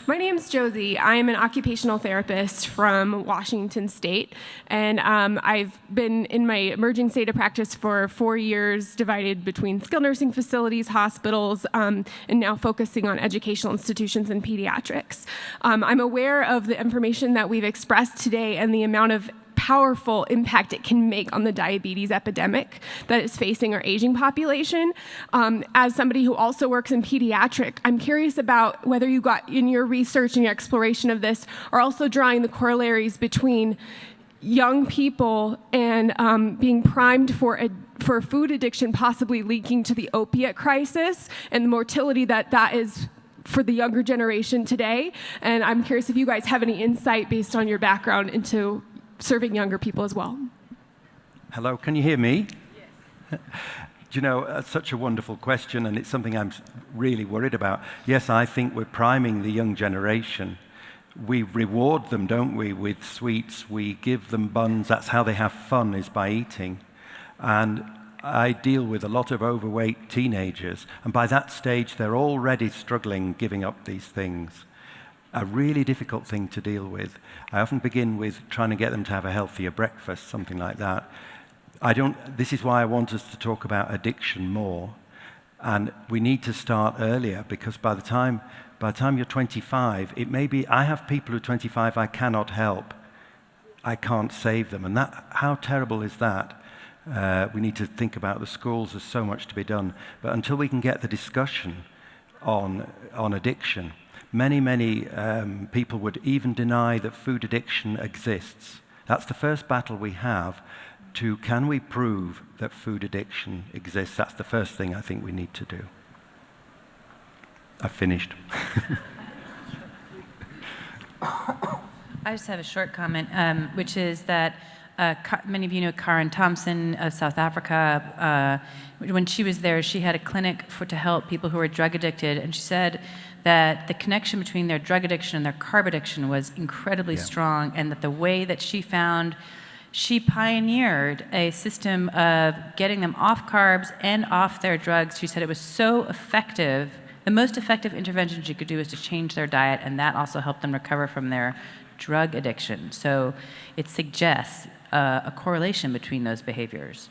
My name's Josie. I am an occupational therapist from Washington State, and I've been in my emerging state of practice for 4 years, divided between skilled nursing facilities, hospitals, and now focusing on educational institutions and pediatrics. I'm aware of the information that we've expressed today and the amount of powerful impact it can make on the diabetes epidemic that is facing our aging population. As somebody who also works in pediatric, I'm curious about whether you got in your research and your exploration of this are also drawing the corollaries between young people and being primed for food addiction possibly leaking to the opiate crisis and the mortality that is for the younger generation today. And I'm curious if you guys have any insight based on your background into serving younger people as well. Hello, can you hear me? Yes. Do you know, that's such a wonderful question, and it's something I'm really worried about. Yes, I think we're priming the young generation. We reward them, don't we, with sweets. We give them buns. That's how they have fun, is by eating. And I deal with a lot of overweight teenagers, and by that stage, they're already struggling giving up these things. A really difficult thing to deal with. I often begin with trying to get them to have a healthier breakfast, something like that. This is why I want us to talk about addiction more. And we need to start earlier, because by the time you're 25, it may be, I have people who are 25 I cannot help. I can't save them. And how terrible is that? We need to think about the schools. There's so much to be done. But until we can get the discussion on addiction, many people would even deny that food addiction exists. That's the first battle we have can we prove that food addiction exists? That's the first thing I think we need to do. I've finished. I just have a short comment, which is that many of you know Karen Thompson of South Africa. When she was there, she had a clinic to help people who were drug addicted, and she said that the connection between their drug addiction and their carb addiction was incredibly strong, and that the way that she pioneered a system of getting them off carbs and off their drugs. She said it was so effective. The most effective intervention she could do is to change their diet, and that also helped them recover from their drug addiction. So it suggests a correlation between those behaviors.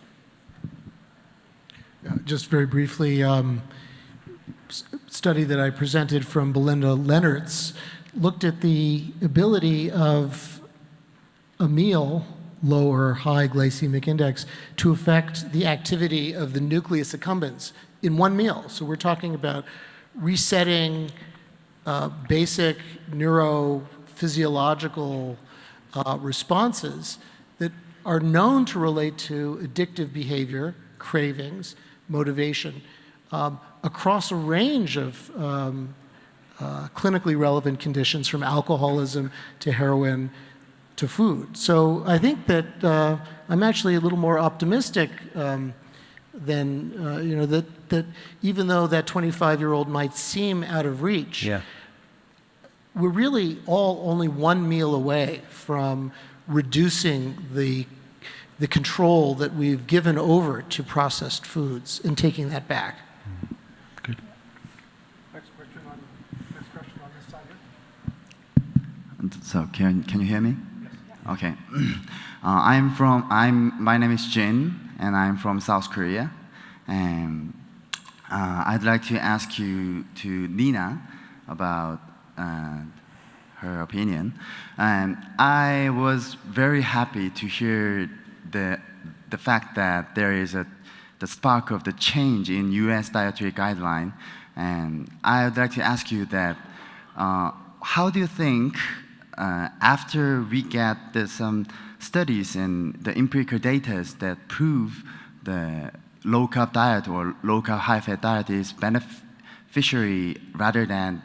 Just very briefly, study that I presented from Belinda Leonard's looked at the ability of a meal, low or high glycemic index, to affect the activity of the nucleus accumbens in one meal. So we're talking about resetting basic neurophysiological responses that are known to relate to addictive behavior, cravings, motivation, across a range of clinically relevant conditions, from alcoholism to heroin to food. So I think that I'm actually a little more optimistic than, that even though that 25-year-old might seem out of reach, we're really all only one meal away from reducing the control that we've given over to processed foods and taking that back. Good. Next question on this side here. So can you hear me? Yes. Okay. My name is Jenn, and I'm from South Korea. And I'd like to ask you to Nina about her opinion. And I was very happy to hear the fact that there is the spark of the change in U.S. dietary guideline. And I would like to ask you that, how do you think, after we get some studies and the empirical data that prove the low-carb diet or low-carb high-fat diet is beneficiary rather than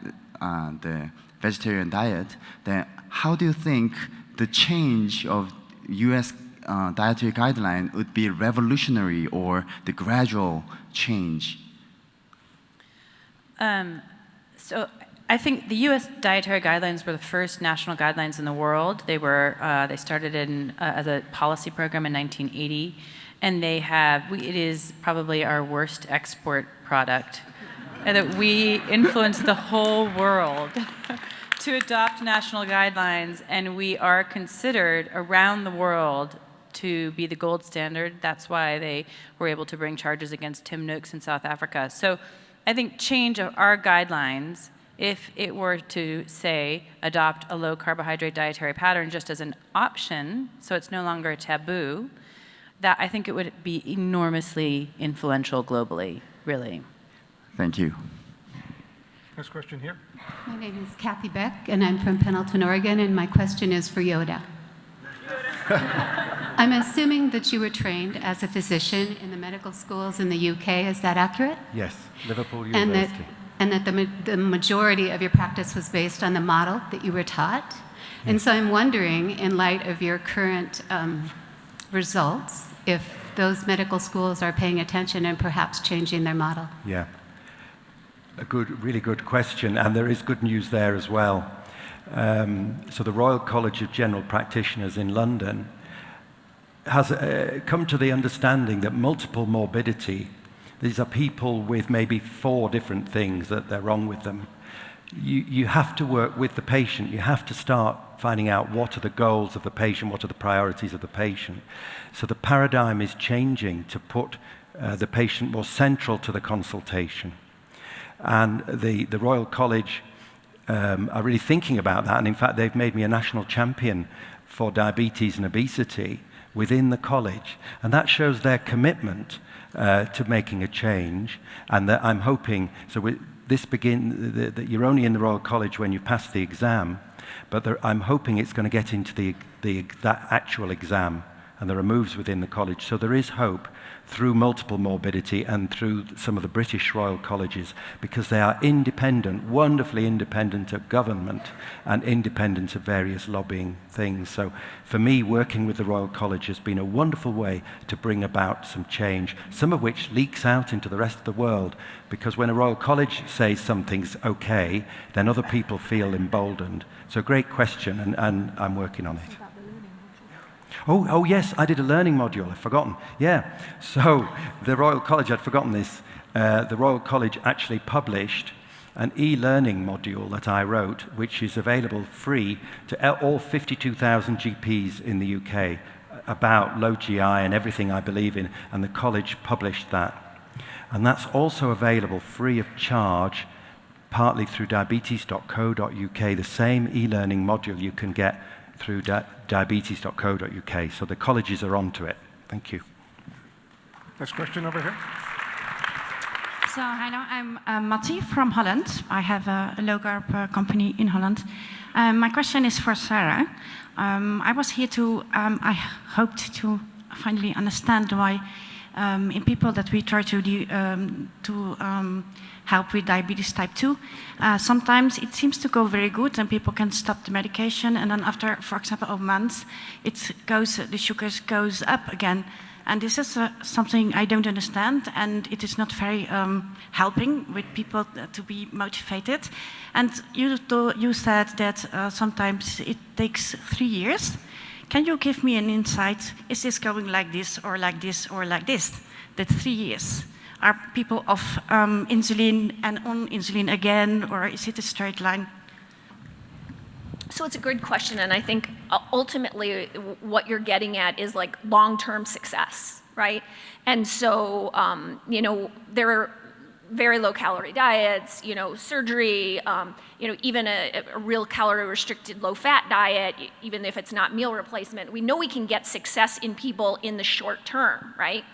the vegetarian diet, then how do you think the change of U.S. Dietary guideline would be revolutionary or the gradual change? So I think the U.S. dietary guidelines were the first national guidelines in the world. They started as a policy program in 1980, and it is probably our worst export product. and that we influence the whole world to adopt national guidelines, and we are considered around the world to be the gold standard. That's why they were able to bring charges against Tim Noakes in South Africa. So I think change of our guidelines, if it were to, say, adopt a low carbohydrate dietary pattern just as an option, so it's no longer a taboo, that I think it would be enormously influential globally, really. Thank you. Next question here. My name is Kathy Beck, and I'm from Pendleton, Oregon, and my question is for Yoda. I'm assuming that you were trained as a physician in the medical schools in the UK. Is that accurate? Yes, Liverpool University. And that the majority of your practice was based on the model that you were taught. And so I'm wondering, in light of your current results, if those medical schools are paying attention and perhaps changing their model. Yeah, really good question, and there is good news there as well. So the Royal College of General Practitioners in London has come to the understanding that multiple morbidity, these are people with maybe 4 different things that they're wrong with them. You have to work with the patient. You have to start finding out what are the goals of the patient, what are the priorities of the patient. So the paradigm is changing to put the patient more central to the consultation. And the Royal College are really thinking about that, and in fact they've made me a national champion for diabetes and obesity within the college, and that shows their commitment to making a change. And that I'm hoping, that you're only in the Royal College when you pass the exam, but I'm hoping it's going to get into that actual exam, and there are moves within the college. So there is hope through multiple morbidity and through some of the British Royal Colleges, because they are independent, wonderfully independent of government and independent of various lobbying things. So for me, working with the Royal College has been a wonderful way to bring about some change, some of which leaks out into the rest of the world, because when a Royal College says something's okay, then other people feel emboldened. So great question, and I'm working on it. Oh, yes, I did a learning module. I've forgotten. Yeah. So the Royal College, I'd forgotten this. The Royal College actually published an e-learning module that I wrote, which is available free to all 52,000 GPs in the UK, about low GI and everything I believe in, and the college published that. And that's also available free of charge, partly through diabetes.co.uk, the same e-learning module you can get through diabetes.co.uk. So the colleges are onto it. Thank you. Next question over here. So, hello, I'm Matti from Holland. I have a low carb company in Holland. My question is for Sarah. I was here I hoped to finally understand why in people that we try to help with diabetes type 2, sometimes it seems to go very good and people can stop the medication, and then after, for example, a month, the sugars goes up again. And this is something I don't understand, and it is not very helping with people to be motivated. And you said that sometimes it takes 3 years. Can you give me an insight? Is this going like this, or like this, or like this? That 3 years. Are people off insulin and on insulin again, or is it a straight line? So it's a good question, and I think ultimately what you're getting at is like long-term success, right? And so, there are very low-calorie diets, surgery, even a real calorie-restricted low-fat diet, even if it's not meal replacement. We know we can get success in people in the short term, right?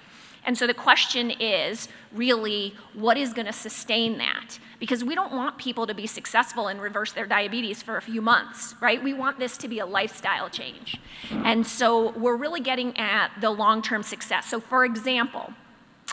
And so the question is really, what is going to sustain that? Because we don't want people to be successful and reverse their diabetes for a few months, right? We want this to be a lifestyle change. And so we're really getting at the long-term success. So for example,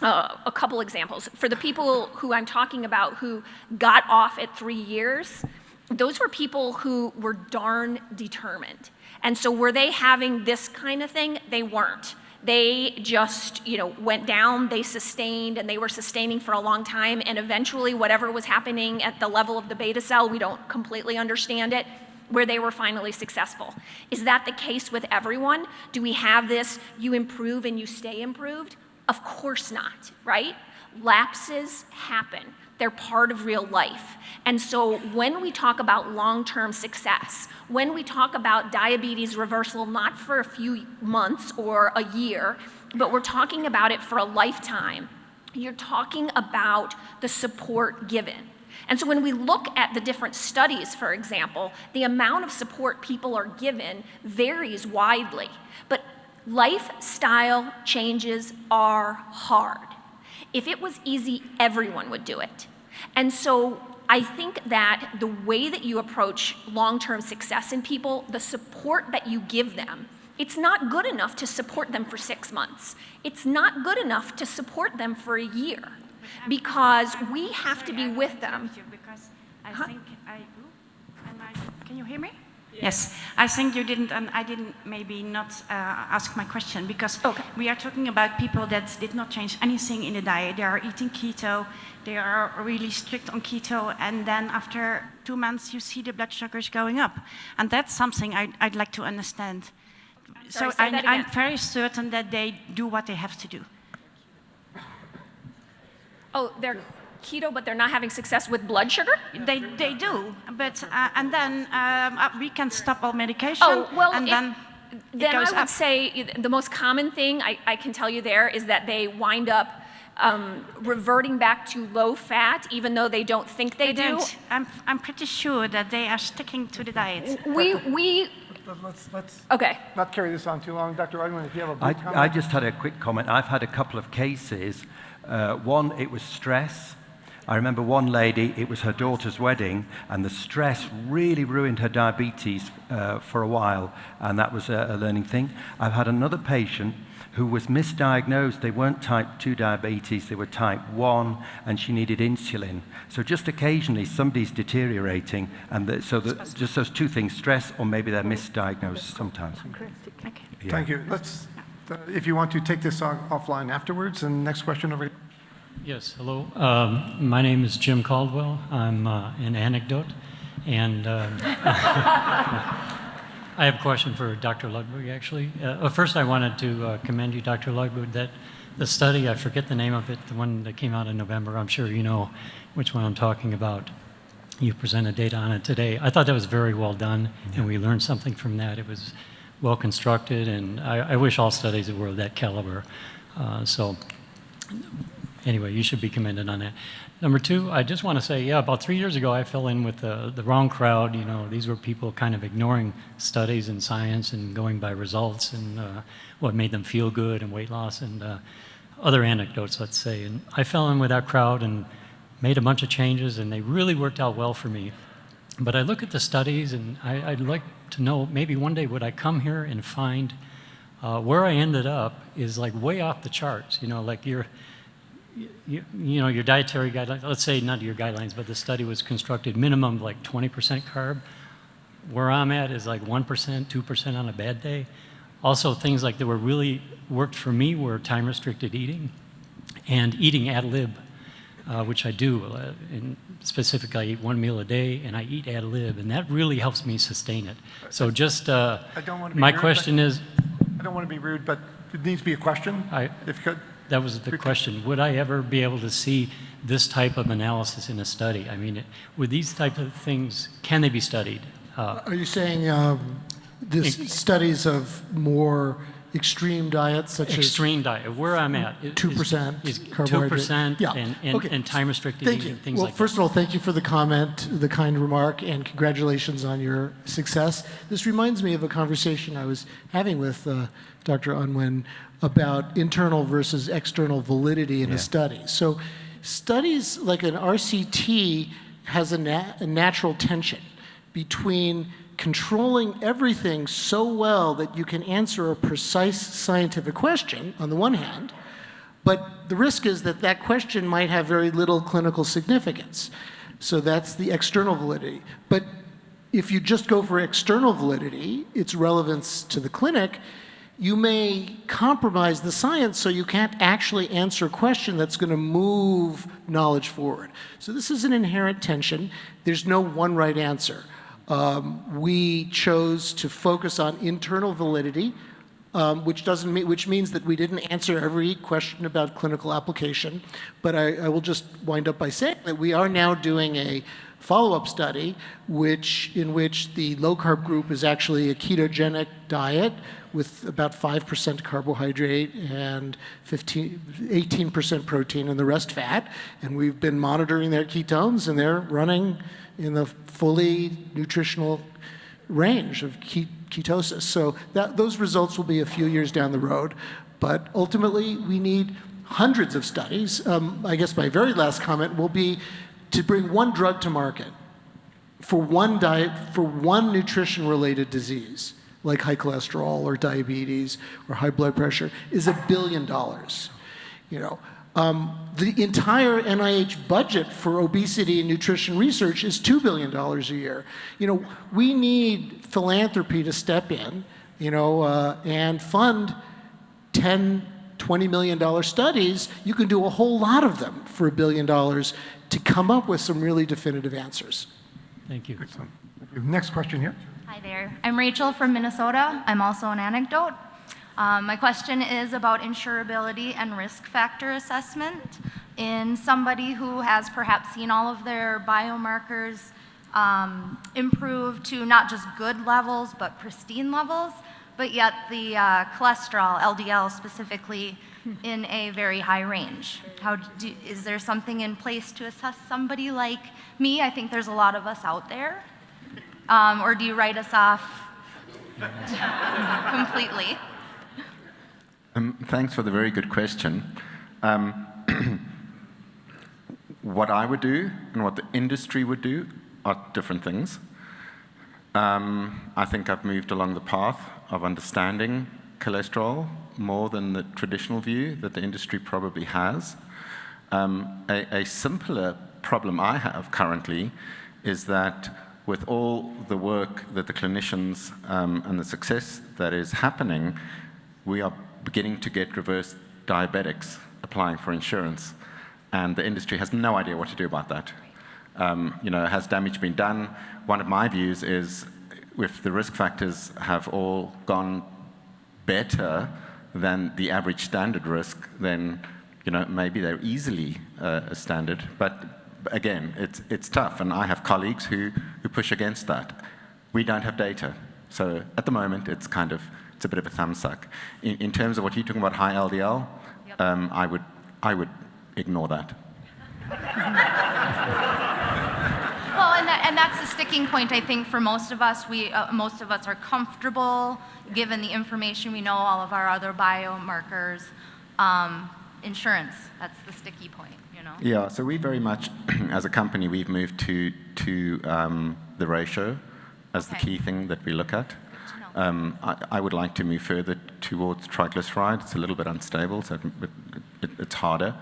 a couple examples. For the people who I'm talking about who got off at 3 years, those were people who were darn determined. And so were they having this kind of thing? They weren't. They just, went down, they sustained, and they were sustaining for a long time, and eventually whatever was happening at the level of the beta cell, we don't completely understand it, where they were finally successful. Is that the case with everyone? Do we have this, you improve and you stay improved? Of course not, right? Lapses happen. They're part of real life. And so when we talk about long-term success, when we talk about diabetes reversal, not for a few months or a year, but we're talking about it for a lifetime, you're talking about the support given. And so when we look at the different studies, for example, the amount of support people are given varies widely. But lifestyle changes are hard. If it was easy, everyone would do it. And so I think that the way that you approach long-term success in people, the support that you give them, it's not good enough to support them for 6 months. It's not good enough to support them for a year, because we have to be with them. Because I think can you hear me? Yes, I think you didn't, and I didn't maybe not ask my question, because we are talking about people that did not change anything in the diet. They are eating keto, they are really strict on keto, and then after 2 months you see the blood sugars going up. And that's something I'd like to understand. Sorry, so I'm very certain that they do what they have to do. Oh, they're keto, but they're not having success with blood sugar? They do, but and then we can stop all medication. Oh, well, and then I would say the most common thing I can tell you there is that they wind up reverting back to low fat, even though they don't think they do. I'm pretty sure that they are sticking to the diet. Let's okay. not carry this on too long. Dr. Unwin, if you have a brief comment. I just had a quick comment. I've had a couple of cases. One, it was stress. I remember one lady, it was her daughter's wedding, and the stress really ruined her diabetes for a while, and that was a learning thing. I've had another patient who was misdiagnosed. They weren't type 2 diabetes, they were type 1, and she needed insulin. So just occasionally somebody's deteriorating, and just those two things, stress or maybe they're misdiagnosed sometimes. Yeah. Thank you. Let's, if you want to take this offline afterwards, and next question over here. Yes, hello. My name is Jim Caldwell. I'm an anecdote, and I have a question for Dr. Ludwig, actually. First, I wanted to commend you, Dr. Ludwig, that the study, I forget the name of it, the one that came out in November, I'm sure you know which one I'm talking about. You presented data on it today. I thought that was very well done, and we learned something from that. It was well constructed, and I wish all studies were of that caliber. So anyway, you should be commended on that. Number two, I just want to say, yeah, about 3 years ago, I fell in with the wrong crowd. You know, these were people kind of ignoring studies and science and going by results and what made them feel good and weight loss and other anecdotes, let's say. And I fell in with that crowd and made a bunch of changes, and they really worked out well for me. But I look at the studies, and I'd like to know, maybe one day would I come here and find where I ended up is like way off the charts. You know, like your dietary guidelines, let's say not your guidelines, but the study was constructed minimum like 20% carb. Where I'm at is like 1%, 2% on a bad day. Also things like that were really worked for me were time-restricted eating and eating ad lib, which I do. And specifically, I eat 1 meal a day and I eat ad lib, and that really helps me sustain it. So just my question is... I don't want to be rude, but it needs to be a question, if you could. That was the question. Would I ever be able to see this type of analysis in a study? I mean, with these type of things, can they be studied? Are you saying studies of more extreme diets, such extreme diet, where I'm at, 2% is carbohydrate? 2% and time-restricted eating, things like that. First of all, thank you for the comment, the kind remark, and congratulations on your success. This reminds me of a conversation I was having with Dr. Unwin about internal versus external validity in a study. So studies like an RCT has a natural tension between controlling everything so well that you can answer a precise scientific question on the one hand, but the risk is that that question might have very little clinical significance. So that's the external validity. But if you just go for external validity, its relevance to the clinic, you may compromise the science so you can't actually answer a question that's going to move knowledge forward. So this is an inherent tension. There's no one right answer. We chose to focus on internal validity which means that we didn't answer every question about clinical application. But I will just wind up by saying that we are now doing a follow-up study in which the low-carb group is actually a ketogenic diet with about 5% carbohydrate and 18% protein and the rest fat. And we've been monitoring their ketones, and they're running in the fully nutritional range of ketosis. So those results will be a few years down the road. But ultimately, we need hundreds of studies. I guess my very last comment will be to bring one drug to market for one diet, for one nutrition-related disease, like high cholesterol or diabetes or high blood pressure, is $1 billion. You know, the entire NIH budget for obesity and nutrition research is $2 billion a year. You know, we need philanthropy to step in, you know, and fund $10, $20 million studies. You can do a whole lot of them for $1 billion to come up with some really definitive answers. Thank you. Excellent. Thank you. Next question here. Hi there. I'm Rachel from Minnesota. I'm also an anecdote. My question is about insurability and risk factor assessment in somebody who has perhaps seen all of their biomarkers improve to not just good levels, but pristine levels, but yet the cholesterol, LDL specifically, in a very high range. Is there something in place to assess somebody like me? I think there's a lot of us out there. Or do you write us off completely? Thanks for the very good question. What I would do and what the industry would do are different things. I think I've moved along the path of understanding cholesterol more than the traditional view that the industry probably has. A simpler problem I have currently is that with all the work that the clinicians and the success that is happening, we are beginning to get reverse diabetics applying for insurance, and the industry has no idea what to do about that. You know, has damage been done? One of my views is if the risk factors have all gone better than the average standard risk, then you know maybe they're easily a standard. But again, it's tough, and I have colleagues who push against that. We don't have data, so at the moment it's a bit of a thumbsuck. In terms of what you're talking about, high LDL, yep. I would ignore that. Well, and that's the sticking point, I think, for most of us. Most of us are comfortable, given the information we know, all of our other biomarkers. Insurance, that's the sticky point, you know? Yeah, so we very much, as a company, we've moved to the ratio as the key thing that we look at. I would like to move further towards triglyceride. It's a little bit unstable, so it's harder.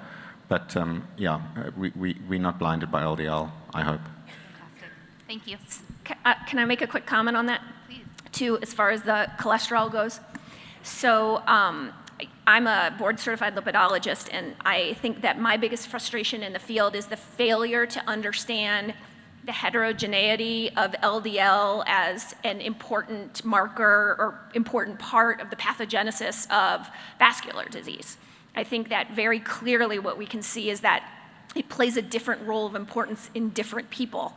But yeah, we're not blinded by LDL, I hope. Fantastic. Thank you. Can I make a quick comment on that? Please. Too, as far as the cholesterol goes. So I'm a board-certified lipidologist, and I think that my biggest frustration in the field is the failure to understand the heterogeneity of LDL as an important marker or important part of the pathogenesis of vascular disease. I think that very clearly what we can see is that it plays a different role of importance in different people.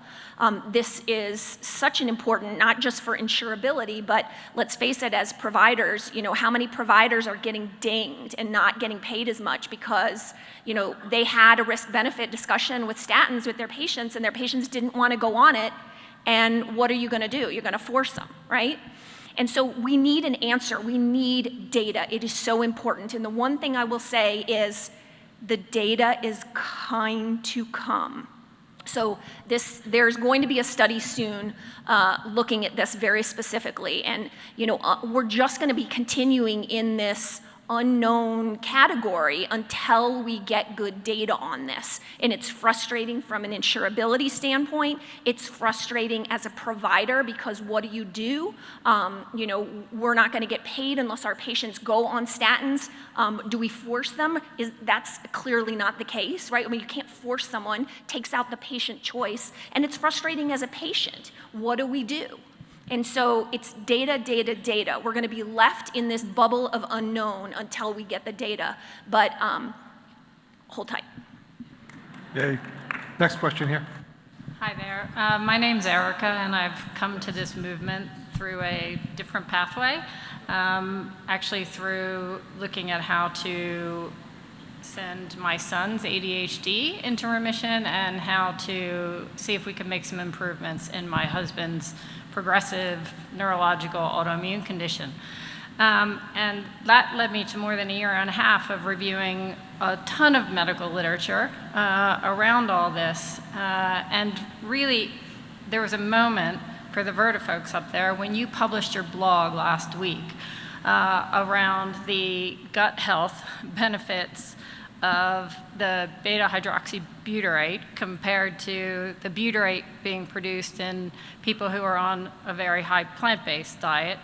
This is such an important, not just for insurability, but let's face it, as providers, you know, how many providers are getting dinged and not getting paid as much because, you know, they had a risk-benefit discussion with statins with their patients and their patients didn't want to go on it, and what are you going to do? You're going to force them, right? And so we need an answer. We need data. It is so important. And the one thing I will say is the data is kind to come. So there's going to be a study soon looking at this very specifically. And you know, we're just going to be continuing in this unknown category until we get good data on this. And it's frustrating from an insurability standpoint. It's frustrating as a provider because what do? You know, we're not going to get paid unless our patients go on statins. Do we force them? That's clearly not the case, right? I mean, you can't force someone, takes out the patient choice, and it's frustrating as a patient. What do we do? And so it's data, data, data. We're going to be left in this bubble of unknown until we get the data. But hold tight. Yay. Next question here. Hi there. My name's Erica, and I've come to this movement through a different pathway, actually through looking at how to send my son's ADHD into remission and how to see if we could make some improvements in my husband's progressive neurological autoimmune condition. And that led me to more than a year and a half of reviewing a ton of medical literature around all this. And really, there was a moment for the Verta folks up there when you published your blog last week around the gut health benefits of the beta-hydroxybutyrate compared to the butyrate being produced in people who are on a very high plant-based diet,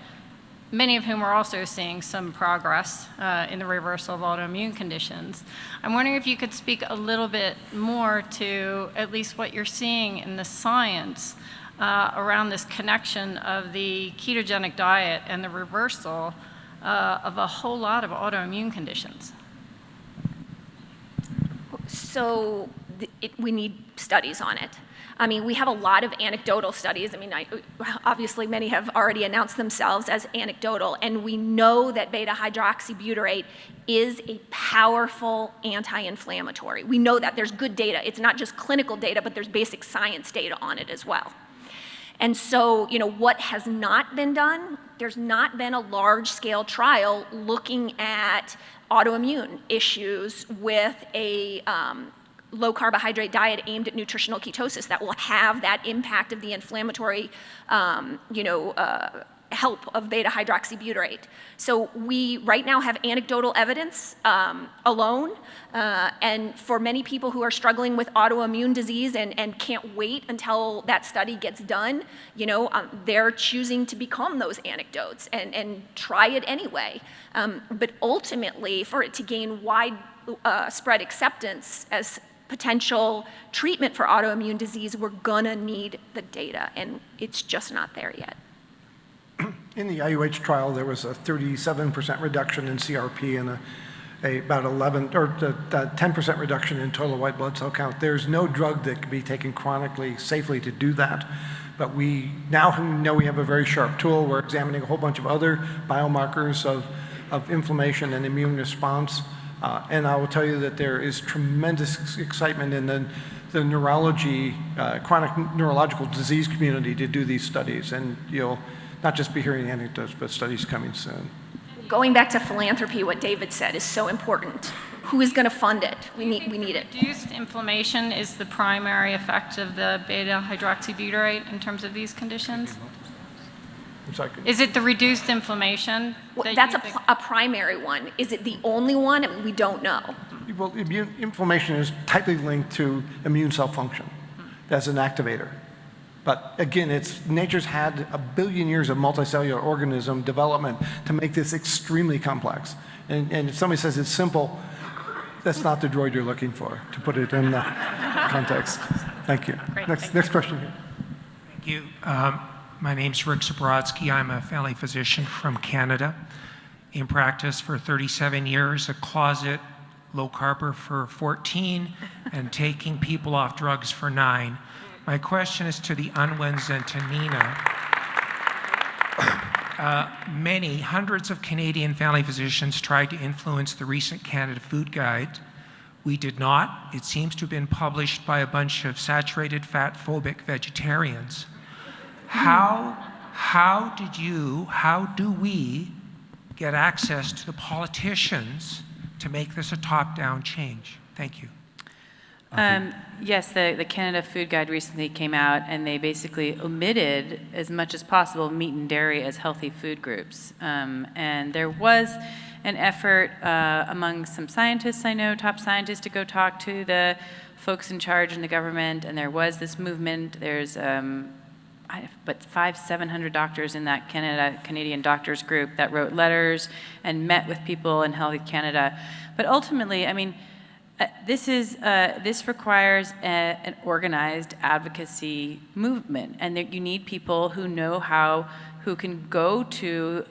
many of whom are also seeing some progress in the reversal of autoimmune conditions. I'm wondering if you could speak a little bit more to at least what you're seeing in the science around this connection of the ketogenic diet and the reversal of a whole lot of autoimmune conditions. So we need studies on it. I mean, we have a lot of anecdotal studies. I mean, obviously many have already announced themselves as anecdotal, and we know that beta-hydroxybutyrate is a powerful anti-inflammatory. We know that. There's good data. It's not just clinical data, but there's basic science data on it as well. And so, what has not been done? There's not been a large-scale trial looking at autoimmune issues with a low carbohydrate diet aimed at nutritional ketosis that will have that impact of the inflammatory, help of beta-hydroxybutyrate. So we right now have anecdotal evidence alone, and for many people who are struggling with autoimmune disease and can't wait until that study gets done, they're choosing to become those anecdotes and try it anyway. But ultimately, for it to gain widespread acceptance as potential treatment for autoimmune disease, we're gonna need the data, and it's just not there yet. In the IUH trial, there was a 37% reduction in CRP and about 10% reduction in total white blood cell count. There's no drug that can be taken chronically safely to do that. But we now know we have a very sharp tool. We're examining a whole bunch of other biomarkers of inflammation and immune response. And I will tell you that there is tremendous excitement in the neurology, chronic neurological disease community to do these studies. And you'll not just be hearing anecdotes, but studies coming soon. Going back to philanthropy, what David said is so important. Who is going to fund it? We need it. Reduced inflammation is the primary effect of the beta-hydroxybutyrate in terms of these conditions? I'm sorry. Is it the reduced inflammation? Well, that's a primary one. Is it the only one? I mean, we don't know. Well, inflammation is tightly linked to immune cell function as an activator. But again, nature's had a billion years of multicellular organism development to make this extremely complex. And if somebody says it's simple, that's not the droid you're looking for, to put it in the context. Thank you. Great, Next question here. Thank you. My name's Rick Zabrodsky. I'm a family physician from Canada. In practice for 37 years, a closet low carber for 14, and taking people off drugs for 9. My question is to the Unwins and to Nina. Hundreds of Canadian family physicians tried to influence the recent Canada Food Guide. We did not. It seems to have been published by a bunch of saturated fat-phobic vegetarians. How do we get access to the politicians to make this a top-down change? Thank you. Yes, the Canada Food Guide recently came out, and they basically omitted as much as possible meat and dairy as healthy food groups. And there was an effort among some scientists I know, top scientists, to go talk to the folks in charge in the government, and there was this movement. There's 700 doctors in that Canadian doctors group that wrote letters and met with people in Healthy Canada. But ultimately, I mean, This requires an organized advocacy movement, and that you need people who know who can go to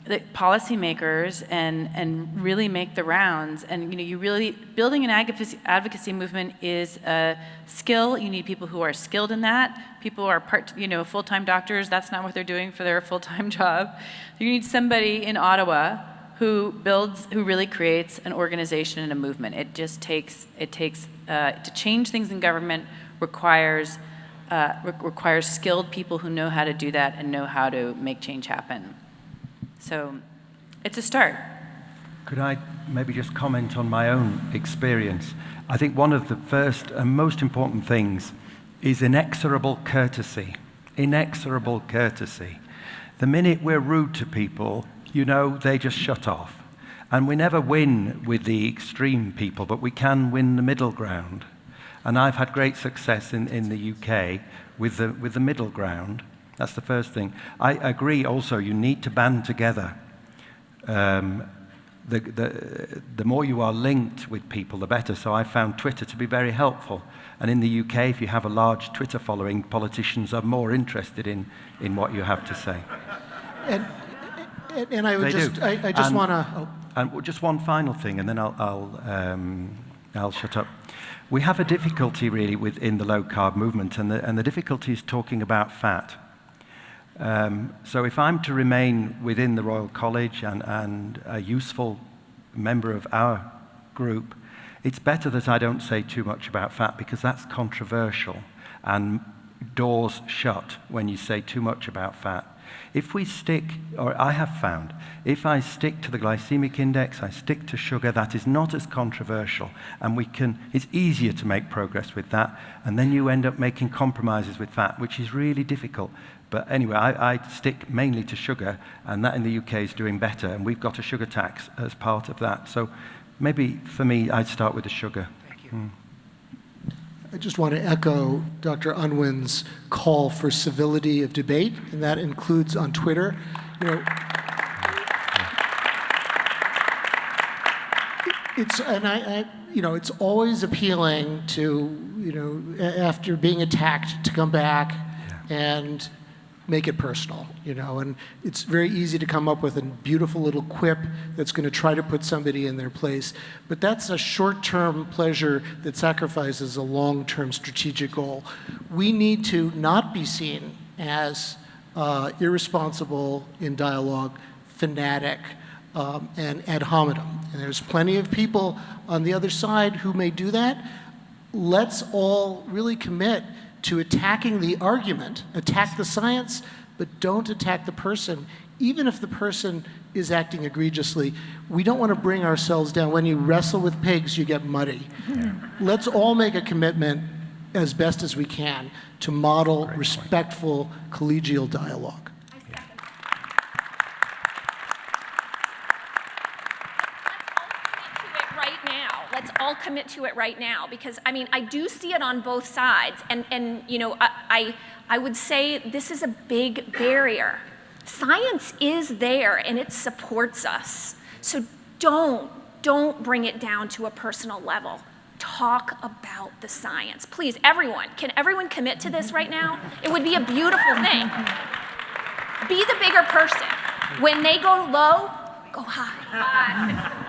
the policymakers and really make the rounds. And you really building an advocacy movement is a skill. You need people who are skilled in that. People who are full-time doctors. That's not what they're doing for their full-time job. You need somebody in Ottawa who really creates an organization and a movement. To change things in government requires skilled people who know how to do that and know how to make change happen. So it's a start. Could I maybe just comment on my own experience? I think one of the first and most important things is inexorable courtesy. Inexorable courtesy. The minute we're rude to people, they just shut off. And we never win with the extreme people, but we can win the middle ground. And I've had great success in the UK with the middle ground. That's the first thing. I agree also, you need to band together. The more you are linked with people, the better. So I found Twitter to be very helpful. And in the UK, if you have a large Twitter following, politicians are more interested in what you have to say. And I would I just want to... And just one final thing, and then I'll shut up. We have a difficulty really within the low carb movement, and the difficulty is talking about fat. So if I'm to remain within the Royal College and a useful member of our group, it's better that I don't say too much about fat, because that's controversial and doors shut when you say too much about fat. If we stick, or I have found, if I stick to the glycemic index, I stick to sugar, that is not as controversial, and it's easier to make progress with that, and then you end up making compromises with fat, which is really difficult. But anyway, I stick mainly to sugar, and that in the UK is doing better, and we've got a sugar tax as part of that. So maybe for me, I'd start with the sugar. Thank you. I just want to echo Dr. Unwin's call for civility of debate, and that includes on Twitter. It's always appealing to after being attacked to come back and make it personal, and it's very easy to come up with a beautiful little quip that's going to try to put somebody in their place, but that's a short-term pleasure that sacrifices a long-term strategic goal. We need to not be seen as irresponsible in dialogue, fanatic, and ad hominem. And there's plenty of people on the other side who may do that. Let's all really commit to attacking the argument, attack the science, but don't attack the person, even if the person is acting egregiously. We don't want to bring ourselves down. When you wrestle with pigs, you get muddy. Yeah. Let's all make a commitment as best as we can to model respectful, collegial dialogue. Let's all commit to it right now, because I do see it on both sides, and I would say this is a big barrier. Science is there and it supports us. So don't bring it down to a personal level. Talk about the science. Please, everyone, can everyone commit to this right now? It would be a beautiful thing. Be the bigger person. When they go low, go high.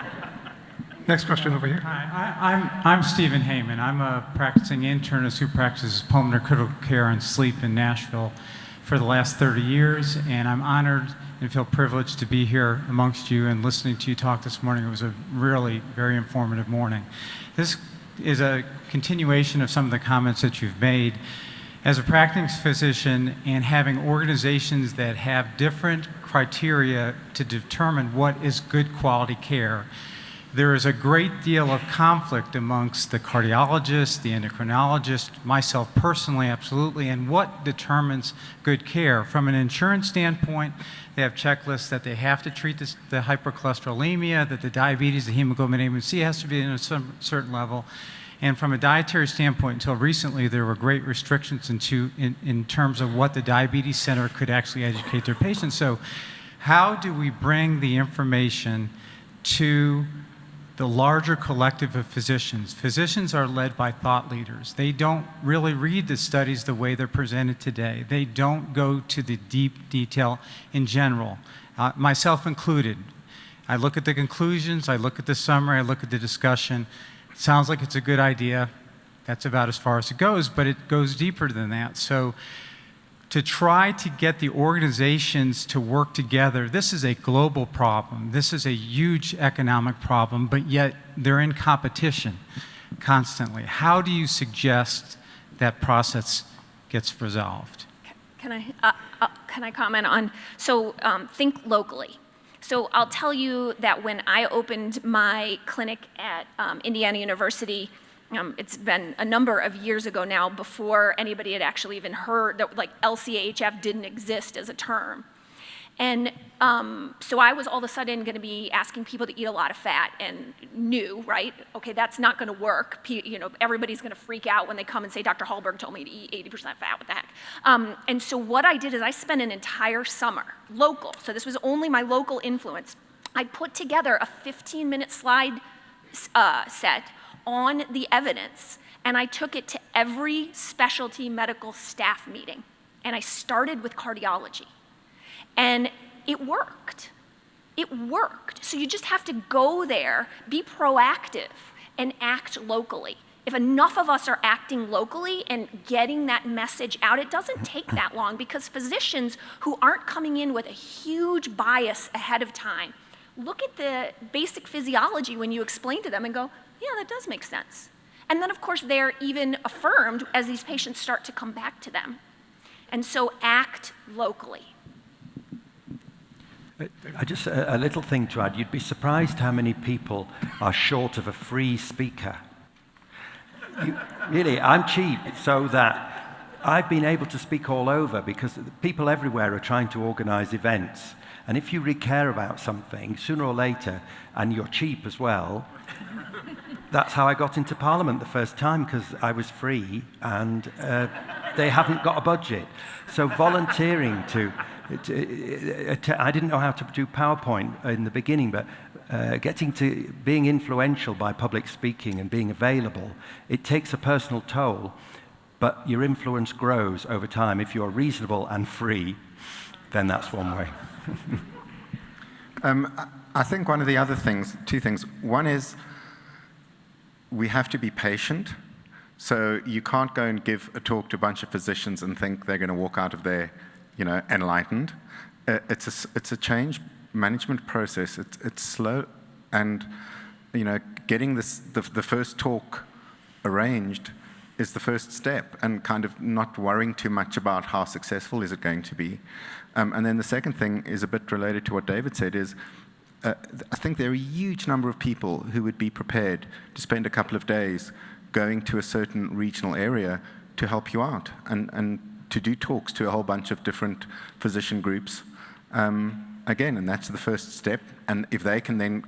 Next question over here. Hi, I'm Stephen Heyman. I'm a practicing internist who practices pulmonary critical care and sleep in Nashville for the last 30 years, and I'm honored and feel privileged to be here amongst you and listening to you talk this morning. It was a really very informative morning. This is a continuation of some of the comments that you've made. As a practicing physician and having organizations that have different criteria to determine what is good quality care, there is a great deal of conflict amongst the cardiologist, the endocrinologist, myself personally, absolutely, and what determines good care. From an insurance standpoint, they have checklists that they have to treat the hypercholesterolemia, that the diabetes, the hemoglobin A1C has to be in a certain level. And from a dietary standpoint, until recently, there were great restrictions in terms of what the diabetes center could actually educate their patients. So how do we bring the information to the larger collective of physicians. Physicians are led by thought leaders. They don't really read the studies the way they're presented today. They don't go to the deep detail in general, myself included. I look at the conclusions, I look at the summary, I look at the discussion. It sounds like it's a good idea. That's about as far as it goes, but it goes deeper than that. So to try to get the organizations to work together, this is a global problem. This is a huge economic problem, but yet they're in competition constantly. How do you suggest that process gets resolved? Can I comment on, so think locally. So I'll tell you that when I opened my clinic at Indiana University, it's been a number of years ago now, before anybody had actually even heard that, like, LCHF didn't exist as a term. And so I was all of a sudden going to be asking people to eat a lot of fat, and knew, right? Okay, that's not going to work. You know, everybody's going to freak out when they come and say, Dr. Hallberg told me to eat 80% fat. What the heck? And so what I did is I spent an entire summer, local, so this was only my local influence. I put together a 15-minute slide set on the evidence, and I took it to every specialty medical staff meeting, and I started with cardiology. And it worked. It worked. So you just have to go there, be proactive, and act locally. If enough of us are acting locally and getting that message out, it doesn't take that long, because physicians who aren't coming in with a huge bias ahead of time look at the basic physiology when you explain to them and go, yeah, that does make sense. And then, of course, they're even affirmed as these patients start to come back to them. And so act locally. Just a little thing to add. You'd be surprised how many people are short of a free speaker. Really, I'm cheap, so that I've been able to speak all over, because people everywhere are trying to organize events. And if you really care about something, sooner or later, and you're cheap as well, that's how I got into Parliament the first time, because I was free and they haven't got a budget. So volunteering I didn't know how to do PowerPoint in the beginning, but getting to being influential by public speaking and being available, it takes a personal toll, but your influence grows over time. If you're reasonable and free, then that's one way. I think one of the other things, two things. One is we have to be patient. So you can't go and give a talk to a bunch of physicians and think they're going to walk out of there, you know, enlightened. It's a change management process. It's slow, and you know, getting the first talk arranged is the first step, and kind of not worrying too much about how successful is it going to be. And then the second thing is a bit related to what David said, is I think there are a huge number of people who would be prepared to spend a couple of days going to a certain regional area to help you out, and to do talks to a whole bunch of different physician groups. Again, and that's the first step. And if they can then,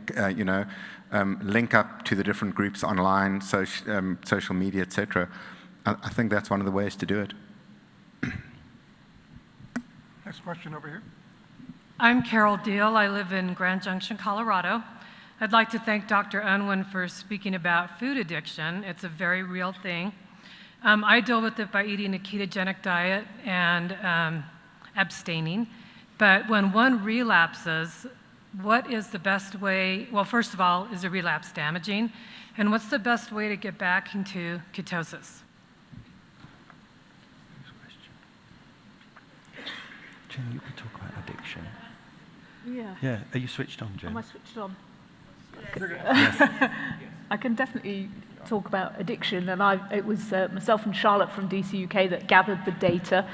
link up to the different groups online, social media, etc., I think that's one of the ways to do it. Next question over here. I'm Carol Deal. I live in Grand Junction, Colorado. I'd like to thank Dr. Unwin for speaking about food addiction. It's a very real thing. I deal with it by eating a ketogenic diet and abstaining. But when one relapses, what is the best way? Well, first of all, is a relapse damaging? And what's the best way to get back into ketosis? Jenn, you can talk about addiction. Yeah. Yeah. Are you switched on, Jenn? Am I switched on? Yes. I can definitely talk about addiction, and it was myself and Charlotte from DC UK that gathered the data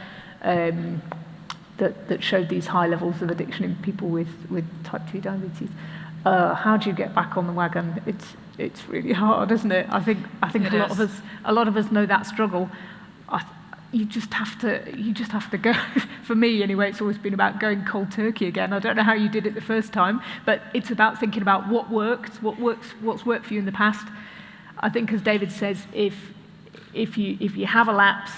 that showed these high levels of addiction in people with type 2 diabetes. How do you get back on the wagon? It's really hard, isn't it? I think a lot of us know that struggle. You just have to go. For me, anyway, it's always been about going cold turkey again. I don't know how you did it the first time, but it's about thinking about what's worked for you in the past. I think, as David says, if you have a lapse,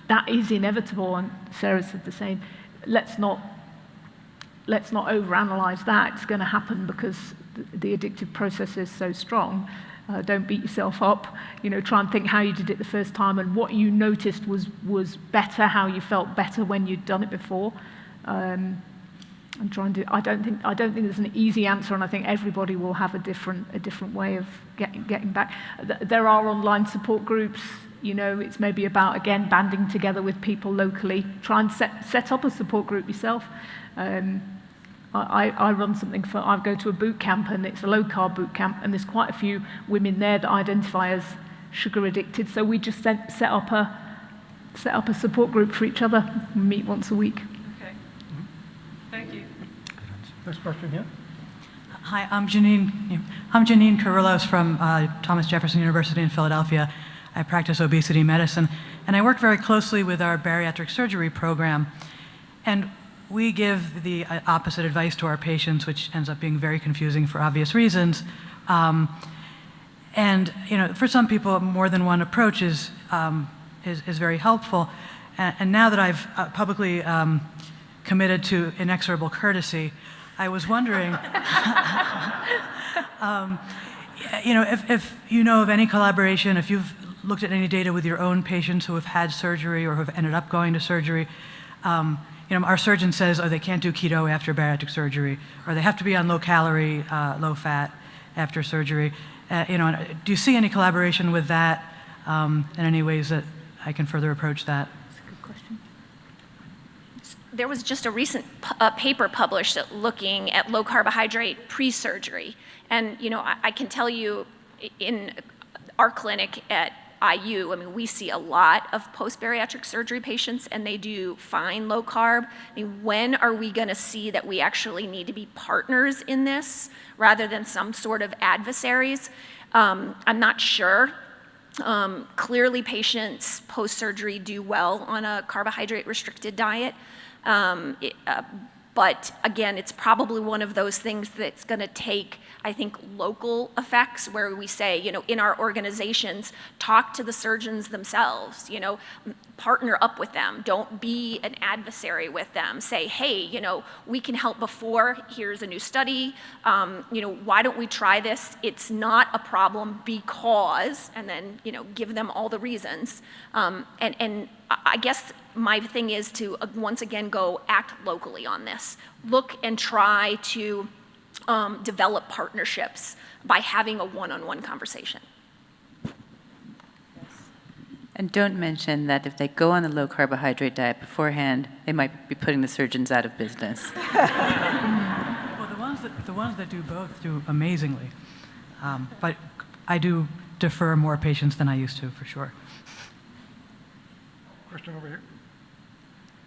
that is inevitable, and Sarah said the same. Let's not let's not overanalyze that. It's going to happen because the addictive process is so strong. Don't beat yourself up. Try and think how you did it the first time and what you noticed was better, how you felt better when you'd done it before. And try and do. I don't think there's an easy answer, and I think everybody will have a different way of getting back. There are online support groups. It's maybe about, again, banding together with people locally. Try and set up a support group yourself. I run something I go to a boot camp, and it's a low carb boot camp, and there's quite a few women there that identify as sugar addicted. So we just set up a support group for each other. We meet once a week. Okay. Thank you. Next question here. Hi, I'm Janine Carrillos from Thomas Jefferson University in Philadelphia. I practice obesity medicine, and I work very closely with our bariatric surgery program. And we give the opposite advice to our patients, which ends up being very confusing for obvious reasons. And for some people, more than one approach is very helpful. And now that I've publicly committed to inexorable courtesy, I was wondering, if you know of any collaboration, if you've looked at any data with your own patients who have had surgery or who have ended up going to surgery. Our surgeon says, they can't do keto after bariatric surgery, or they have to be on low calorie, low fat after surgery. Do you see any collaboration with that, and any ways that I can further approach that? That's a good question. There was just a recent paper published looking at low carbohydrate pre-surgery. And, I can tell you in our clinic at IU, we see a lot of post-bariatric surgery patients, and they do fine low carb. When are we going to see that we actually need to be partners in this rather than some sort of adversaries? I'm not sure. Clearly, patients post-surgery do well on a carbohydrate-restricted diet. But again, it's probably one of those things that's going to take, I think, local effects where we say, in our organizations, talk to the surgeons themselves, partner up with them. Don't be an adversary with them. Say, hey, we can help before. Here's a new study. Why don't we try this? It's not a problem because, and then, give them all the reasons. And I guess my thing is to, once again, go act locally on this. Look and try to develop partnerships by having a one-on-one conversation. And don't mention that if they go on the low carbohydrate diet beforehand, they might be putting the surgeons out of business. Well, the ones that do both do amazingly. But I do defer more patients than I used to, for sure. Question over here.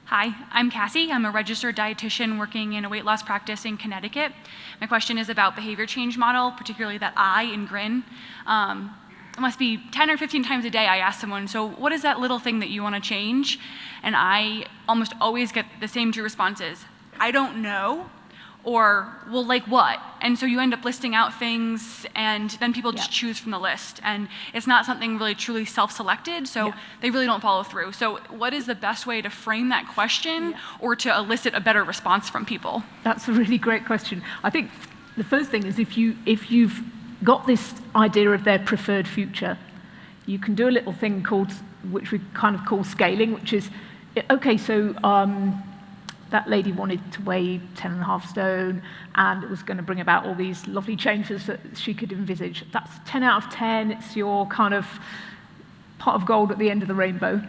Hi, I'm Cassie. I'm a registered dietitian working in a weight loss practice in Connecticut. My question is about behavior change model, particularly that I in GRIN. It must be 10 or 15 times a day I ask someone, so what is that little thing that you want to change? And I almost always get the same two responses. I don't know, or, well, like what? And so you end up listing out things, and then people just choose from the list. And it's not something really truly self-selected, so they really don't follow through. So what is the best way to frame that question or to elicit a better response from people? That's a really great question. I think the first thing is if you've got this idea of their preferred future, you can do a little thing which we kind of call scaling, which is, okay, so that lady wanted to weigh 10.5 stone, and it was going to bring about all these lovely changes that she could envisage. That's 10 out of 10. It's your kind of pot of gold at the end of the rainbow.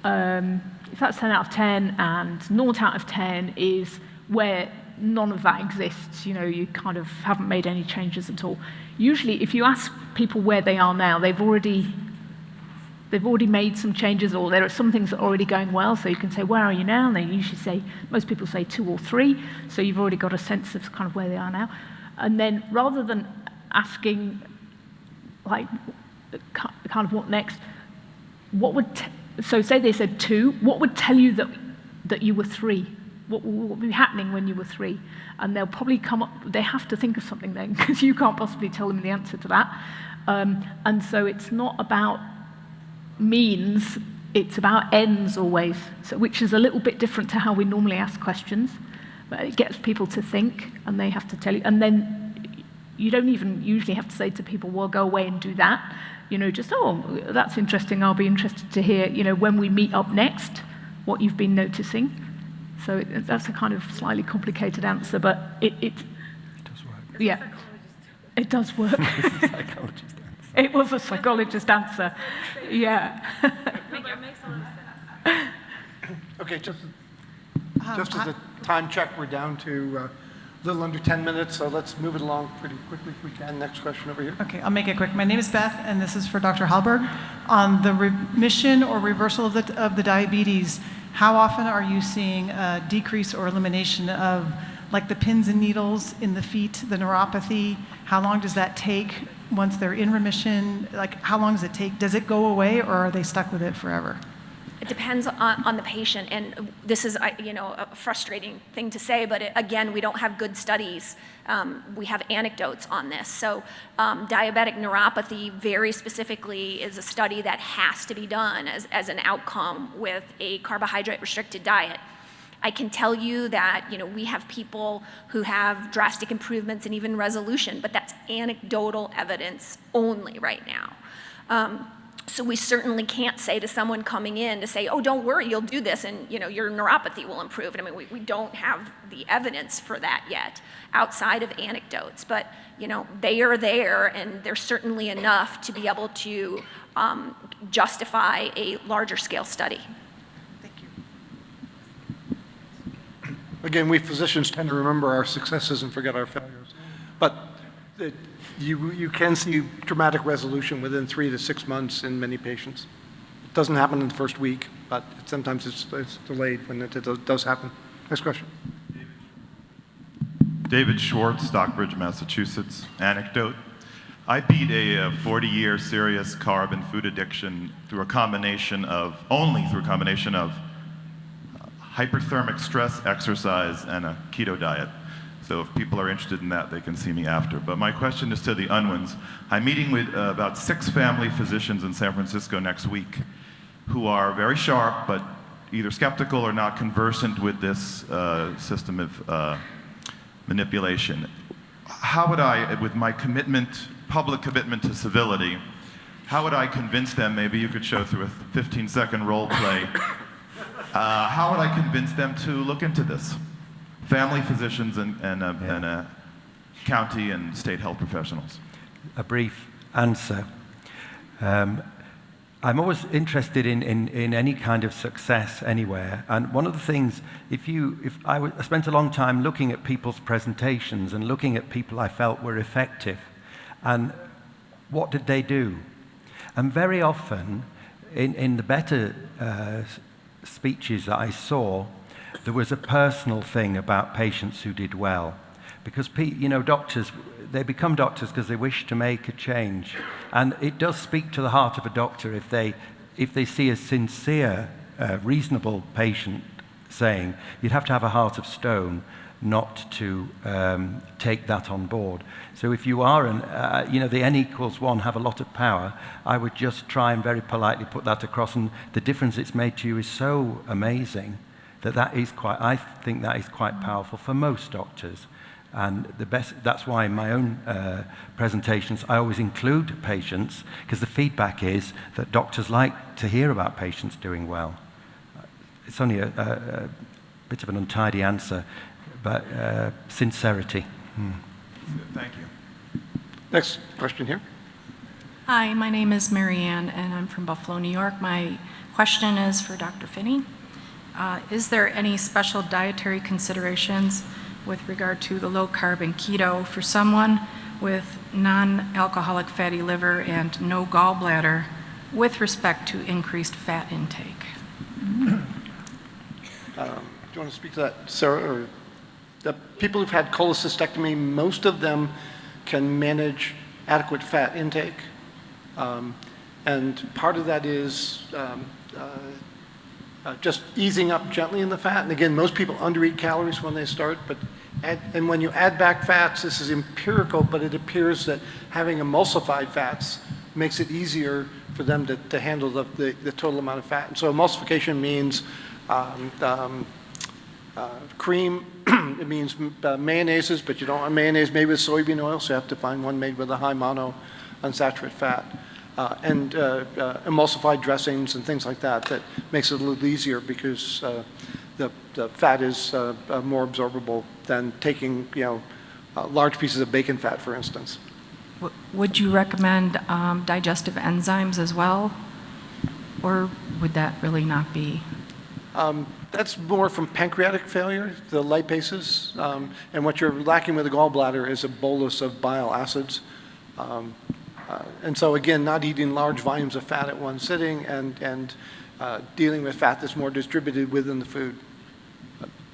If that's 10 out of 10 and 0 out of 10 is where none of that exists, you kind of haven't made any changes at all. Usually, if you ask people where they are now, they've already made some changes, or there are some things that are already going well, so you can say, where are you now? And they usually say, most people say 2 or 3, so you've already got a sense of kind of where they are now. And then rather than asking, like, kind of what next, so say they said 2, what would tell you that you were 3? What would be happening when you were 3? And they'll probably come up, they have to think of something then, because you can't possibly tell them the answer to that. And so it's not about means, it's about ends always, so, which is a little bit different to how we normally ask questions. But it gets people to think, and they have to tell you. And then you don't even usually have to say to people, well, go away and do that. Just, oh, that's interesting. I'll be interested to hear, when we meet up next, what you've been noticing. So that's a kind of slightly complicated answer, but it does work. Yeah, it does work. It was a psychologist answer. Yeah. Okay, just as a time check, we're down to a little under 10 minutes, so let's move it along pretty quickly if we can. Next question over here. Okay, I'll make it quick. My name is Beth, and this is for Dr. Hallberg. On the remission or reversal of the diabetes, how often are you seeing a decrease or elimination of, like, the pins and needles in the feet, the neuropathy? How long does that take once they're in remission? Like, how long does it take? Does it go away, or are they stuck with it forever? It depends on the patient, and this is a frustrating thing to say, but again, we don't have good studies. We have anecdotes on this. So diabetic neuropathy very specifically is a study that has to be done as an outcome with a carbohydrate-restricted diet. I can tell you that we have people who have drastic improvements and even resolution, but that's anecdotal evidence only right now. So we certainly can't say to someone coming in to say, oh, don't worry, you'll do this and your neuropathy will improve. I mean, we don't have the evidence for that yet outside of anecdotes, but they are there, and they're certainly enough to be able to justify a larger scale study. Again, we physicians tend to remember our successes and forget our failures. But you can see dramatic resolution within 3 to 6 months in many patients. It doesn't happen in the first week, but sometimes it's delayed when it does happen. Next question. David Schwartz, Stockbridge, Massachusetts. Anecdote. I beat a 40-year serious carb and food addiction through a combination of hyperthermic stress, exercise, and a keto diet. So if people are interested in that, they can see me after. But my question is to the Unwins. I'm meeting with about 6 family physicians in San Francisco next week who are very sharp, but either skeptical or not conversant with this system of manipulation. How would I, with my public commitment to civility, how would I convince them, maybe you could show through a 15-second role play, how would I convince them to look into this? Family physicians and county and state health professionals. A brief answer. I'm always interested in any kind of success anywhere. And one of the things, I spent a long time looking at people's presentations and looking at people I felt were effective. And what did they do? And very often, in the better speeches that I saw, there was a personal thing about patients who did well. Because, doctors, they become doctors because they wish to make a change. And it does speak to the heart of a doctor if they see a sincere, reasonable patient saying, you'd have to have a heart of stone not to take that on board. So if you are, the N=1 have a lot of power, I would just try and very politely put that across, and the difference it's made to you is so amazing I think that is quite powerful for most doctors. And that's why in my own presentations, I always include patients, because the feedback is that doctors like to hear about patients doing well. It's only a bit of an untidy answer, but sincerity. Thank you. Next question here. Hi, my name is Marianne, and I'm from Buffalo, New York. My question is for Dr. Phinney. Is there any special dietary considerations with regard to the low carb and keto for someone with non-alcoholic fatty liver and no gallbladder with respect to increased fat intake? Do you want to speak to that, Sarah? Or the people who've had cholecystectomy, most of them can manage adequate fat intake. And part of that is just easing up gently in the fat. And again, most people undereat calories when they start, and when you add back fats, this is empirical, but it appears that having emulsified fats makes it easier for them to handle the total amount of fat. And so emulsification means Cream, it means mayonnaises, but you don't want mayonnaise made with soybean oil, so you have to find one made with a high monounsaturated fat. And emulsified dressings and things like that makes it a little easier because the fat is more absorbable than taking, large pieces of bacon fat, for instance. Would you recommend digestive enzymes as well? Or would that really not be? That's more from pancreatic failure, the lipases. And what you're lacking with the gallbladder is a bolus of bile acids. And so again, not eating large volumes of fat at one sitting and dealing with fat that's more distributed within the food.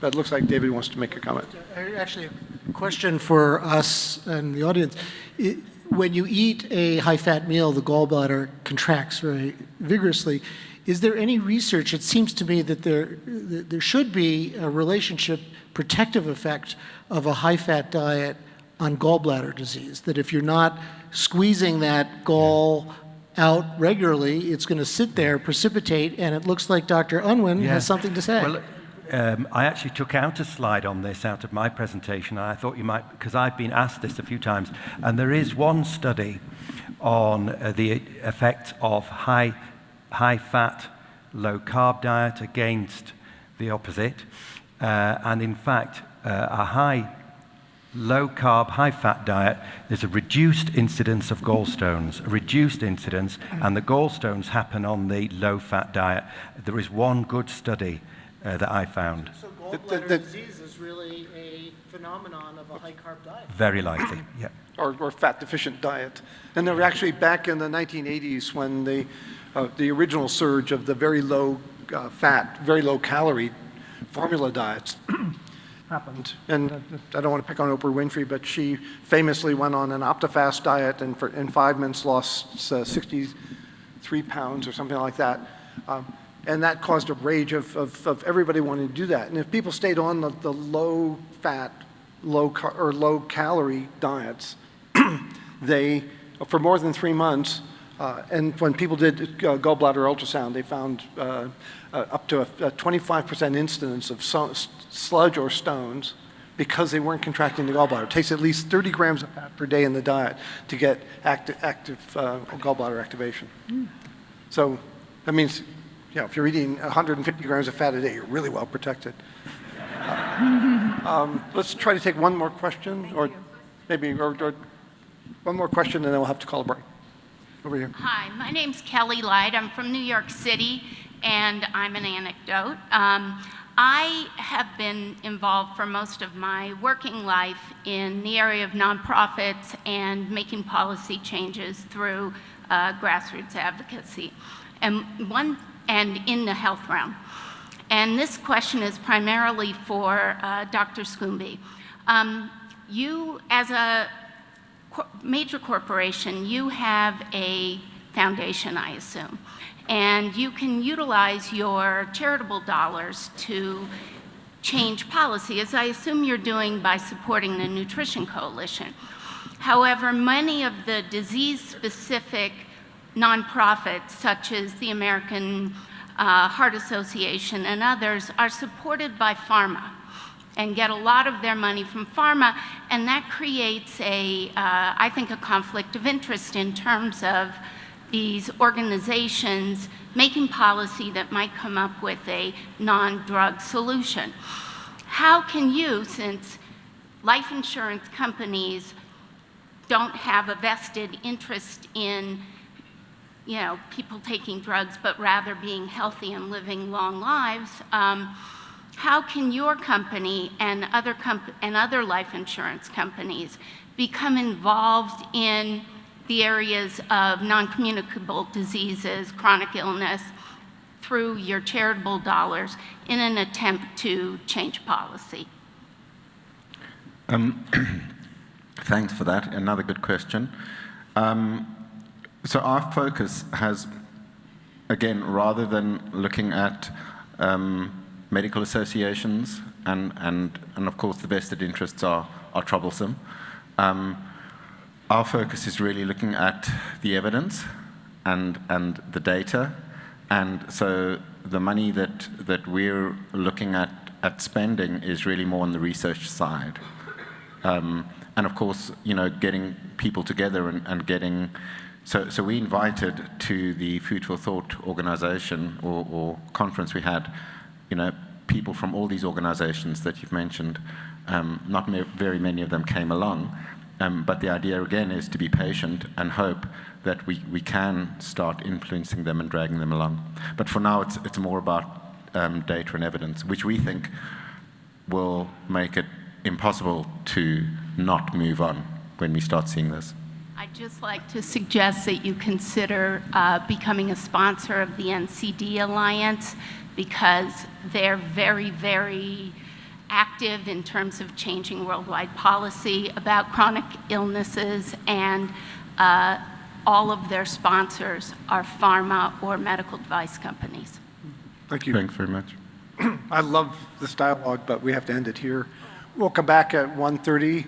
But it looks like David wants to make a comment. Actually, a question for us and the audience. When you eat a high-fat meal, the gallbladder contracts very vigorously. Is there any research? It seems to me that there should be a relationship, protective effect of a high-fat diet on gallbladder disease, that if you're not squeezing that gall out regularly, it's going to sit there, precipitate, and it looks like Dr. Unwin has something to say. Well, I actually took out a slide on this out of my presentation, and I thought you might, because I've been asked this a few times, and there is one study on the effect of high-fat, low-carb diet against the opposite, and in fact, a low-carb, high-fat diet, there's a reduced incidence of gallstones, a reduced incidence, and the gallstones happen on the low-fat diet. There is one good study that I found. So gallbladder disease is really a phenomenon of a high-carb diet? Very likely, yeah. Or fat-deficient diet. And they were actually back in the 1980s when the original surge of the very low fat, very low calorie formula diets happened. And I don't want to pick on Oprah Winfrey, but she famously went on an OptiFast diet and in 5 months lost 63 pounds or something like that. And that caused a rage of everybody wanting to do that. And if people stayed on the low fat, low calorie diets, they, for more than 3 months, and when people did gallbladder ultrasound, they found up to a 25% incidence of sludge or stones because they weren't contracting the gallbladder. It takes at least 30 grams of fat per day in the diet to get active gallbladder activation. So that means, if you're eating 150 grams of fat a day, you're really well protected. Let's try to take one more question, or one more question, and then we'll have to call a break. Over here. Hi, my name's Kelly Light. I'm from New York City, and I'm an anecdote. I have been involved for most of my working life in the area of nonprofits and making policy changes through grassroots advocacy, and in the health realm. And this question is primarily for Dr. Schoonbee. You, as a major corporation, you have a foundation, I assume, and you can utilize your charitable dollars to change policy, as I assume you're doing by supporting the Nutrition Coalition. However, many of the disease-specific nonprofits, such as the American Heart Association and others, are supported by pharma and get a lot of their money from pharma, and that creates I think, a conflict of interest in terms of these organizations making policy that might come up with a non-drug solution. How can you, since life insurance companies don't have a vested interest in people taking drugs, but rather being healthy and living long lives, how can your company and other life insurance companies become involved in the areas of non-communicable diseases, chronic illness, through your charitable dollars in an attempt to change policy? Thanks for that. Another good question. So our focus has, again, rather than looking at medical associations, and of course the vested interests are troublesome, our focus is really looking at the evidence and the data. And so the money that we're looking at at spending is really more on the research side. And of course, getting people together and getting... So we invited to the Food for Thought organization or conference we had, people from all these organizations that you've mentioned. Not very many of them came along, but the idea again is to be patient and hope that we can start influencing them and dragging them along. But for now, it's more about data and evidence, which we think will make it impossible to not move on when we start seeing this. I'd just like to suggest that you consider becoming a sponsor of the NCD Alliance, because they're very, very active in terms of changing worldwide policy about chronic illnesses, and all of their sponsors are pharma or medical device companies. Thank you. Thanks very much. I love this dialogue, but we have to end it here. We'll come back at 1:30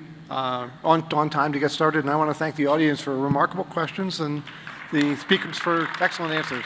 on time to get started, and I want to thank the audience for remarkable questions and the speakers for excellent answers.